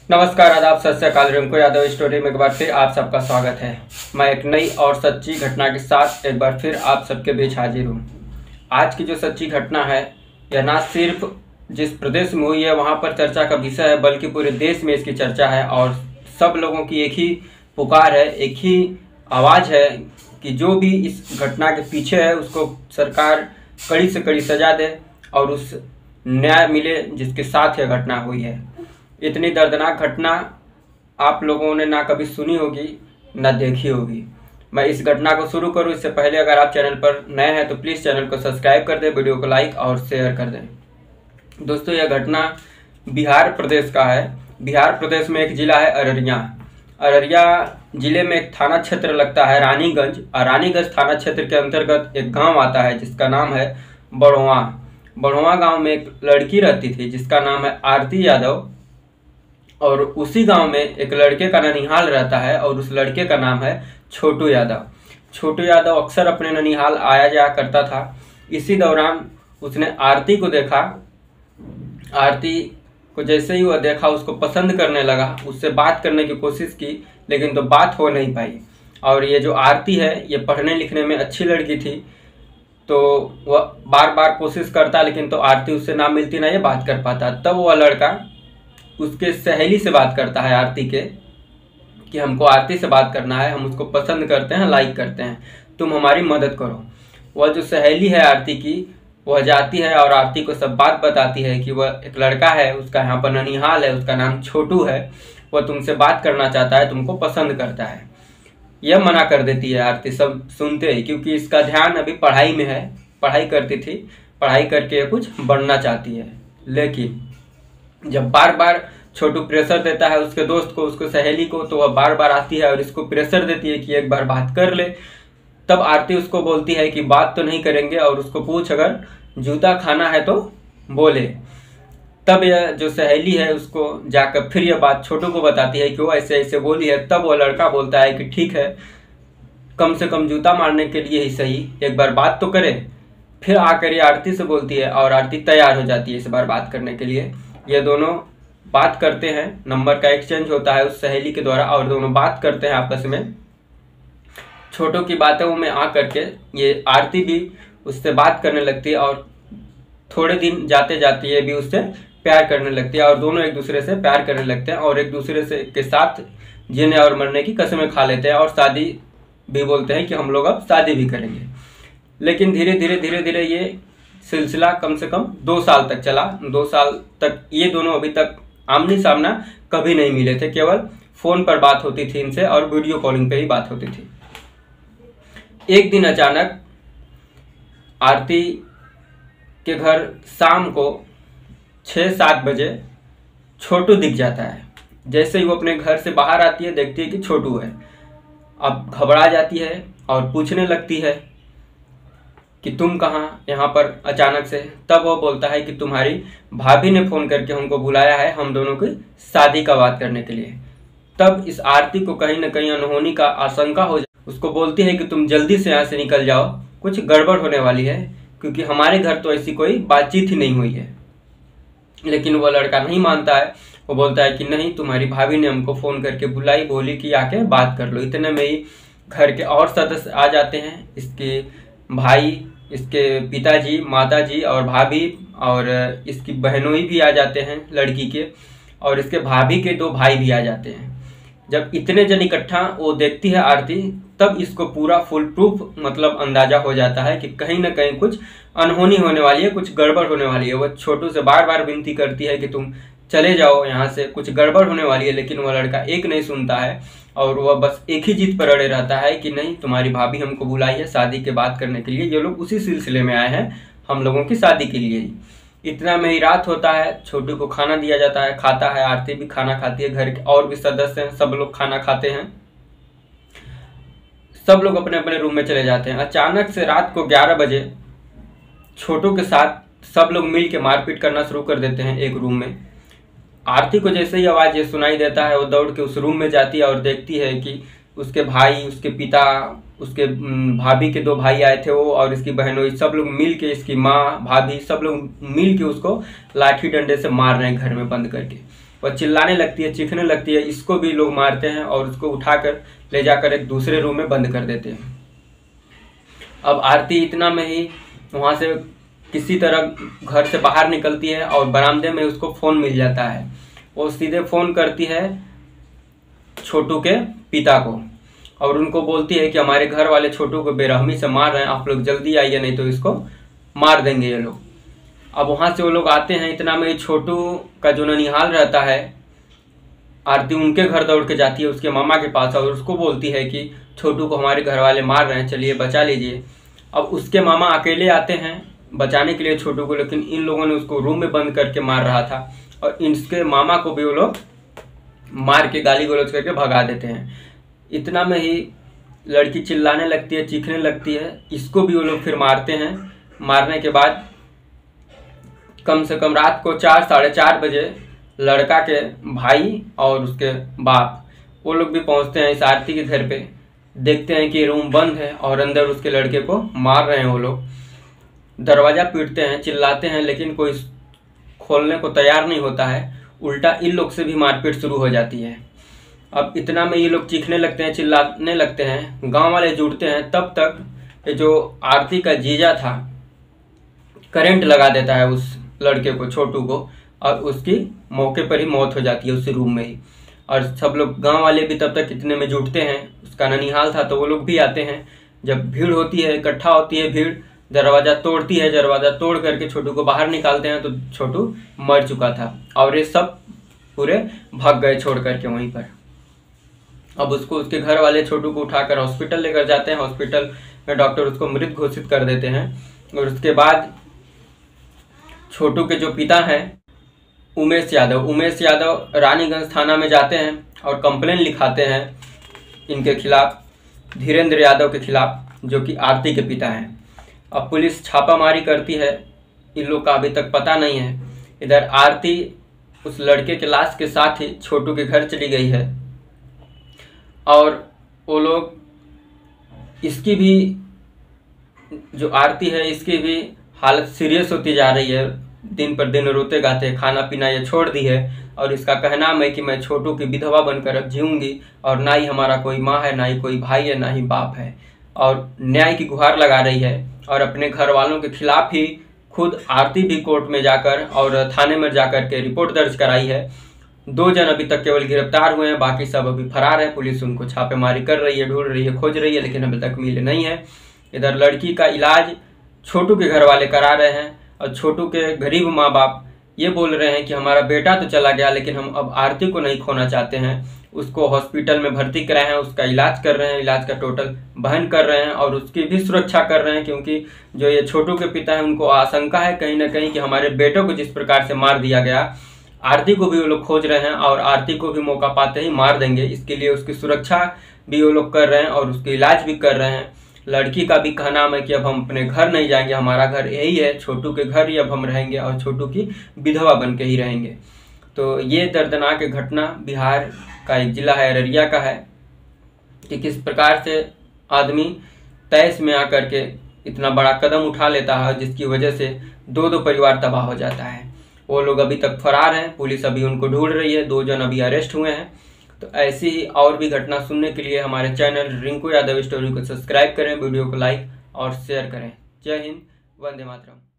नमस्कार, आदाब, सत श्री अकाल। रिंकू यादव स्टोरी में एक बार फिर आप सबका स्वागत है। मैं एक नई और सच्ची घटना के साथ एक बार फिर आप सबके बीच हाजिर हूँ। आज की जो सच्ची घटना है यह ना सिर्फ जिस प्रदेश में हुई है वहाँ पर चर्चा का विषय है, बल्कि पूरे देश में इसकी चर्चा है और सब लोगों की एक ही पुकार है, एक ही आवाज़ है कि जो भी इस घटना के पीछे है उसको सरकार कड़ी से कड़ी सजा दे और उस न्याय मिले जिसके साथ यह घटना हुई है। इतनी दर्दनाक घटना आप लोगों ने ना कभी सुनी होगी ना देखी होगी। मैं इस घटना को शुरू करूं इससे पहले अगर आप चैनल पर नए हैं तो प्लीज़ चैनल को सब्सक्राइब कर दें, वीडियो को लाइक और शेयर कर दें। दोस्तों, यह घटना बिहार प्रदेश का है। बिहार प्रदेश में एक ज़िला है अररिया। अररिया ज़िले में एक थाना क्षेत्र लगता है रानीगंज, और रानीगंज थाना क्षेत्र के अंतर्गत एक गाँव आता है जिसका नाम है बड़ोवा। बड़ोवा गाँव में एक लड़की रहती थी जिसका नाम है आरती यादव, और उसी गांव में एक लड़के का ननिहाल रहता है और उस लड़के का नाम है छोटू यादव। छोटू यादव अक्सर अपने ननिहाल आया जाया करता था। इसी दौरान उसने आरती को देखा। आरती को जैसे ही वह देखा उसको पसंद करने लगा, उससे बात करने की कोशिश की लेकिन तो बात हो नहीं पाई। और ये जो आरती है ये पढ़ने लिखने में अच्छी लड़की थी, तो वह बार बार कोशिश करता लेकिन तो आरती उससे ना मिलती ना ये बात कर पाता। तब वह लड़का उसके सहेली से बात करता है आरती के कि हमको आरती से बात करना है, हम उसको पसंद करते हैं, लाइक करते हैं, तुम हमारी मदद करो। वह जो सहेली है आरती की वह जाती है और आरती को सब बात बताती है कि वह एक लड़का है, उसका यहाँ पर ननिहाल है, उसका नाम छोटू है, वह तुमसे बात करना चाहता है, तुमको पसंद करता है। यह मना कर देती है आरती सब सुनते ही, क्योंकि इसका ध्यान अभी पढ़ाई में है। पढ़ाई करती थी, पढ़ाई करके कुछ बनना चाहती है। लेकिन जब बार बार छोटू प्रेशर देता है उसके दोस्त को, उसको सहेली को, तो वह बार बार आती है और इसको प्रेशर देती है कि एक बार बात कर ले। तब आरती उसको बोलती है कि बात तो नहीं करेंगे और उसको पूछ अगर जूता खाना है तो बोले। तब यह जो सहेली है उसको जाकर फिर यह बात छोटू को बताती है कि वो ऐसे ऐसे बोली है। तब वह लड़का बोलता है कि ठीक है, कम से कम जूता मारने के लिए ही सही एक बार बात तो करे। फिर आकर ये आरती से बोलती है और आरती तैयार हो जाती है इस बार बात करने के लिए। ये दोनों बात करते हैं, नंबर का एक्सचेंज होता है उस सहेली के द्वारा और दोनों बात करते हैं आपस में। छोटू की बातों में आ करके ये आरती भी उससे बात करने लगती है और थोड़े दिन जाते जाते ये भी उससे प्यार करने लगती है और दोनों एक दूसरे से प्यार करने लगते हैं और एक दूसरे से के साथ जीने और मरने की कसमें खा लेते हैं और शादी भी बोलते हैं कि हम लोग अब शादी भी करेंगे। लेकिन धीरे धीरे ये सिलसिला कम से कम 2 साल तक चला। 2 साल तक ये दोनों अभी तक आमने सामना कभी नहीं मिले थे, केवल फ़ोन पर बात होती थी इनसे और वीडियो कॉलिंग पे ही बात होती थी। एक दिन अचानक आरती के घर शाम को 6-7 बजे छोटू दिख जाता है। जैसे ही वो अपने घर से बाहर आती है देखती है कि छोटू है। अब घबरा जाती है और पूछने लगती है कि तुम कहाँ यहाँ पर अचानक से। तब वो बोलता है कि तुम्हारी भाभी ने फ़ोन करके हमको बुलाया है हम दोनों की शादी का बात करने के लिए। तब इस आरती को कहीं ना कहीं अनहोनी का आशंका हो जाए। उसको बोलती है कि तुम जल्दी से यहाँ से निकल जाओ, कुछ गड़बड़ होने वाली है, क्योंकि हमारे घर तो ऐसी कोई बातचीत ही नहीं हुई है। लेकिन वह लड़का नहीं मानता है। वो बोलता है कि नहीं, तुम्हारी भाभी ने हमको फ़ोन करके बुलाई, बोली कि आके बात कर लो। इतने में ही घर के और सदस्य आ जाते हैं, इसके भाई, इसके पिताजी, माताजी और भाभी और इसकी बहनोई भी आ जाते हैं लड़की के, और इसके भाभी के 2 भाई भी आ जाते हैं। जब इतने जन इकट्ठा वो देखती है आरती, तब इसको पूरा फुल प्रूफ मतलब अंदाजा हो जाता है कि कहीं ना कहीं कुछ अनहोनी होने वाली है, कुछ गड़बड़ होने वाली है। वह छोटू से बार बार विनती करती है कि तुम चले जाओ यहाँ से, कुछ गड़बड़ होने वाली है। लेकिन वह लड़का एक नहीं सुनता है और वह बस एक ही जिद पर अड़े रहता है कि नहीं, तुम्हारी भाभी हमको बुलाई है शादी के बात करने के लिए। ये लोग उसी सिलसिले में आए हैं, हम लोगों की शादी के लिए ही। इतना में ही रात होता है, छोटू को खाना दिया जाता है, खाता है, आरती भी खाना खाती है, घर के और भी सदस्य हैं सब लोग खाना खाते हैं। सब लोग अपने अपने रूम में चले जाते हैं। अचानक से रात को 11 बजे छोटू के साथ सब लोग मिल के मारपीट करना शुरू कर देते हैं एक रूम में। आरती को जैसे ही आवाज़ ये सुनाई देता है वो दौड़ के उस रूम में जाती है और देखती है कि उसके भाई, उसके पिता, उसके भाभी के 2 भाई आए थे वो और इसकी बहनों, सब लोग मिल के, इसकी माँ, भाभी, सब लोग मिल के उसको लाठी डंडे से मार रहे हैं घर में बंद करके। वह चिल्लाने लगती है, चीखने लगती है, इसको भी लोग मारते हैं और उसको उठाकर ले जाकर एक दूसरे रूम में बंद कर देते हैं। अब आरती इतना में ही वहाँ से किसी तरह घर से बाहर निकलती है और बरामदे में उसको फ़ोन मिल जाता है। वो सीधे फ़ोन करती है छोटू के पिता को और उनको बोलती है कि हमारे घर वाले छोटू को बेरहमी से मार रहे हैं, आप लोग जल्दी आइए नहीं तो इसको मार देंगे ये लोग। अब वहाँ से वो लोग आते हैं, इतना में छोटू का जो ननिहाल रहता है, आरती उनके घर दौड़ के जाती है उसके मामा के पास और उसको बोलती है कि छोटू को हमारे घर वाले मार रहे हैं, चलिए बचा लीजिए। अब उसके मामा अकेले आते हैं बचाने के लिए छोटू को, लेकिन इन लोगों ने उसको रूम में बंद करके मार रहा था और इसके मामा को भी वो लोग मार के गाली गलौज करके भगा देते हैं। इतना में ही लड़की चिल्लाने लगती है, चीखने लगती है, इसको भी वो लोग फिर मारते हैं। मारने के बाद कम से कम रात को 4-4:30 बजे लड़का के भाई और उसके बाप वो लोग भी पहुंचते हैं इस आरती के घर पे। देखते हैं कि रूम बंद है और अंदर उसके लड़के को मार रहे हैं वो लोग। दरवाज़ा पीटते हैं, चिल्लाते हैं, लेकिन कोई खोलने को तैयार नहीं होता है। उल्टा इन लोग से भी मारपीट शुरू हो जाती है। अब इतना में ये लोग चीखने लगते हैं, चिल्लाने लगते हैं, गांव वाले जुटते हैं। तब तक ये जो आरती का जीजा था करंट लगा देता है उस लड़के को, छोटू को, और उसकी मौके पर ही मौत हो जाती है उसी रूम में ही। और सब लोग गांव वाले भी तब तक इतने में जुटते हैं, उसका ननिहाल था तो वो लोग भी आते हैं। जब भीड़ होती है, इकट्ठा होती है भीड़, दरवाज़ा तोड़ती है, दरवाज़ा तोड़ करके छोटू को बाहर निकालते हैं तो छोटू मर चुका था और ये सब पूरे भाग गए छोड़ करके वहीं पर। अब उसको उसके घर वाले छोटू को उठाकर हॉस्पिटल लेकर जाते हैं। हॉस्पिटल में डॉक्टर उसको मृत घोषित कर देते हैं और उसके बाद छोटू के जो पिता हैं उमेश यादव रानीगंज थाना में जाते हैं और कंप्लेन लिखाते हैं इनके खिलाफ, धीरेन्द्र यादव के खिलाफ, जो कि आरती के पिता हैं। अब पुलिस छापामारी करती है, इन लोग का अभी तक पता नहीं है। इधर आरती उस लड़के के लाश के साथ ही छोटू के घर चली गई है और वो लोग, इसकी भी जो आरती है इसकी भी हालत सीरियस होती जा रही है, दिन पर दिन रोते गाते, खाना पीना ये छोड़ दी है और इसका कहना है कि मैं छोटू की विधवा बनकर अब जीऊँगी और ना ही हमारा कोई माँ है, ना ही कोई भाई है, ना ही बाप है, और न्याय की गुहार लगा रही है। और अपने घर वालों के खिलाफ ही खुद आरती भी कोर्ट में जाकर और थाने में जाकर के रिपोर्ट दर्ज कराई है। 2 जन अभी तक केवल गिरफ्तार हुए हैं, बाकी सब अभी फरार है। पुलिस उनको छापेमारी कर रही है, ढूंढ रही है, खोज रही है, लेकिन अभी तक मिले नहीं है। इधर लड़की का इलाज छोटू के घर वाले करा रहे हैं और छोटू के गरीब माँ बाप ये बोल रहे हैं कि हमारा बेटा तो चला गया लेकिन हम अब आरती को नहीं खोना चाहते हैं। उसको हॉस्पिटल में भर्ती कराए हैं, उसका इलाज कर रहे हैं, इलाज का टोटल वहन कर रहे हैं और उसकी भी सुरक्षा कर रहे हैं, क्योंकि जो ये छोटू के पिता हैं उनको आशंका है कहीं ना कहीं कि हमारे बेटों को जिस प्रकार से मार दिया गया, आरती को भी वो लोग खोज रहे हैं और आरती को भी मौका पाते ही मार देंगे। इसके लिए उसकी सुरक्षा भी वो लोग कर रहे हैं और उसका इलाज भी कर रहे हैं। लड़की का भी कहना है कि अब हम अपने घर नहीं जाएंगे, हमारा घर यही है, छोटू के घर ही अब हम रहेंगे और छोटू की विधवा बन के ही रहेंगे। तो ये दर्दनाक घटना बिहार का एक जिला है, अररिया का है, कि किस प्रकार से आदमी तैश में आकर के इतना बड़ा कदम उठा लेता है जिसकी वजह से 2 परिवार तबाह हो जाता है। वो लोग अभी तक फरार हैं, पुलिस अभी उनको ढूंढ रही है, 2 जन अभी अरेस्ट हुए हैं। तो ऐसी ही और भी घटना सुनने के लिए हमारे चैनल रिंकू यादव स्टोरी को सब्सक्राइब करें, वीडियो को लाइक और शेयर करें। जय हिंद, वंदे मातरम।